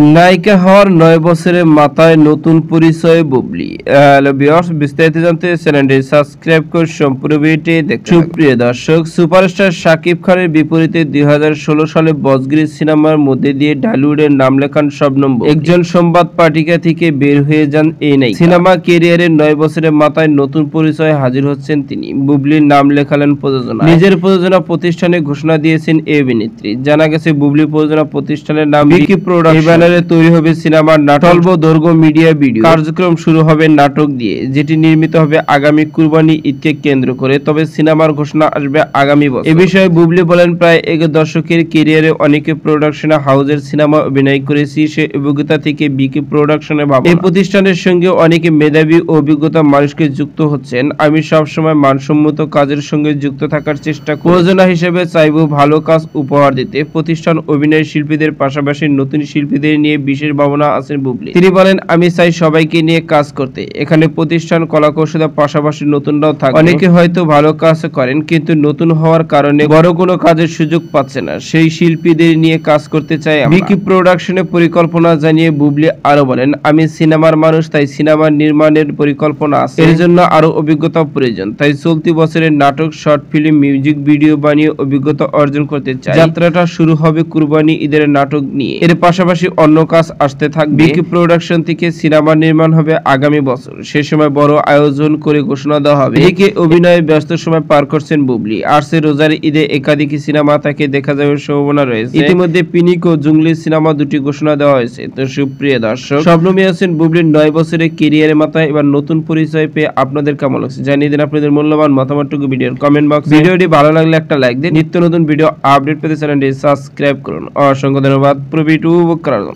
নায়িকা হওয়ার ৯ বছরের মাথায় নতুন পরিচয় বুবলি। হ্যালো ভিউয়ার্স, বিস্তারিত জানতে চ্যানেলটি সাবস্ক্রাইব করে সম্পূর্ণ ভিডিওটি দেখতে থাকুন। সুপ্রিয় দর্শক, সুপারস্টার শাকিব খানের বিপরীতে ২০১৬ সালে বজগিরি সিনেমার মধ্যে দিয়ে ঢালিউডের নাম লেখান শবনম বুবলি। একজন সংবাদ পাঠিকা থেকে বের হয়ে যান এই নায়িকা। সিনেমা ক্যারিয়ারের ৯ বছরের মাথায় নতুন পরিচয়ে হাজির হচ্ছেন তিনি। বুবলির নাম লেখালেন প্রযোজনা। নিজের প্রযোজনা প্রতিষ্ঠানে ঘোষণা দিয়েছেন এই অভিনেত্রী। জানা গেছে বুবলি প্রযোজনা প্রতিষ্ঠানের নাম বিকি প্রোডাকশন। তৈরি হবে সিনেমার নাটক দৈর্ঘ্য মিডিয়া ভিডিও। কার্যক্রম শুরু হবে নাটক দিয়ে, যেটি নির্মিত হবে আগামী কুরবানি ঈদকে কেন্দ্র করে। তবে সিনেমার ঘোষণা আসবে আগামী বছর। এ বিষয়ে বুবলি বলেন, প্রায় ১ দশকের ক্যারিয়ারে অনেকে প্রোডাকশন হাউসের সিনেমা অভিনয় করেছি। সে অভিজ্ঞতা থেকে বিকি প্রোডাকশনের ভাবনা। এই প্রতিষ্ঠানের সঙ্গে অনেকে মেধাবী ও অভিজ্ঞতা মানুষকে যুক্ত হচ্ছেন। আমি সবসময় মানসম্মত কাজের সঙ্গে যুক্ত থাকার চেষ্টা করি। প্রযোজনা হিসেবে চাইব ভালো কাজ উপহার দিতে। প্রতিষ্ঠান অভিনয় শিল্পীদের পাশাপাশি নতুন শিল্পীদের নিয়ে বিশেষ ভাবনা আছেন বুবলি। তিনি বলেন, আমি চাই সবাইকে নিয়ে কাজ করতে। এখানে প্রতিষ্ঠান কলাকৌশলের পাশাপাশি নতুনরাও থাকে। অনেকে হয়তো ভালো কাজ করেন, কিন্তু নতুন হওয়ার কারণে বড় কোনো কাজের সুযোগ পাচ্ছে না। সেই শিল্পীদের নিয়ে কাজ করতে চাই। বিকি প্রোডাকশনের পরিকল্পনা জানিয়ে বুবলি আরো বলেন, আমি সিনেমার মানুষ, তাই সিনেমা নির্মাণের পরিকল্পনা আছে। এর জন্য আরো অভিজ্ঞতা প্রয়োজন। তাই চলতি বছরের নাটক, শর্ট ফিল্ম, মিউজিক ভিডিও বানিয়ে অভিজ্ঞতা অর্জন করতে চাই। যাত্রাটা শুরু হবে কুরবানি ঈদের নাটক নিয়ে। এর পাশাপাশি অন্য কাজ আসতে থাকবে। বিকি প্রোডাকশন থেকে সিনেমা নির্মাণ হবে আগামী বছর। সে সময় বড় আয়োজন করে ঘোষণা দেওয়া হবে। এদিকে অভিনয়ে ব্যস্ত সময় পার করছেন বুবলি। আসছে রোজার ঈদে একাধিক সিনেমা তাকে দেখা যাওয়ার সম্ভাবনা রয়েছে। ইতিমধ্যে পিনিক ও জুংলি সিনেমা দুটি ঘোষণা দেওয়া হয়েছে। তো সুপ্রিয় দর্শক, শবনমী আছেন বুবলির ৯ বছরের ক্যারিয়ারের মাথায় এবার নতুন পরিচয় পেয়ে আপনাদের কেমন লাগছে জানিয়ে দিন আপনাদের মূল্যবান মতামতটুকু ভিডিওর কমেন্ট বক্স। ভিডিওটি ভালো লাগলে একটা লাইক দিন। নিত্য নতুন ভিডিও আপডেট পেতে চ্যানেলটি সাবস্ক্রাইব করুন। অসংখ্য ধন্যবাদ। পুরো ভিডিও উপভোগ করার জন্য।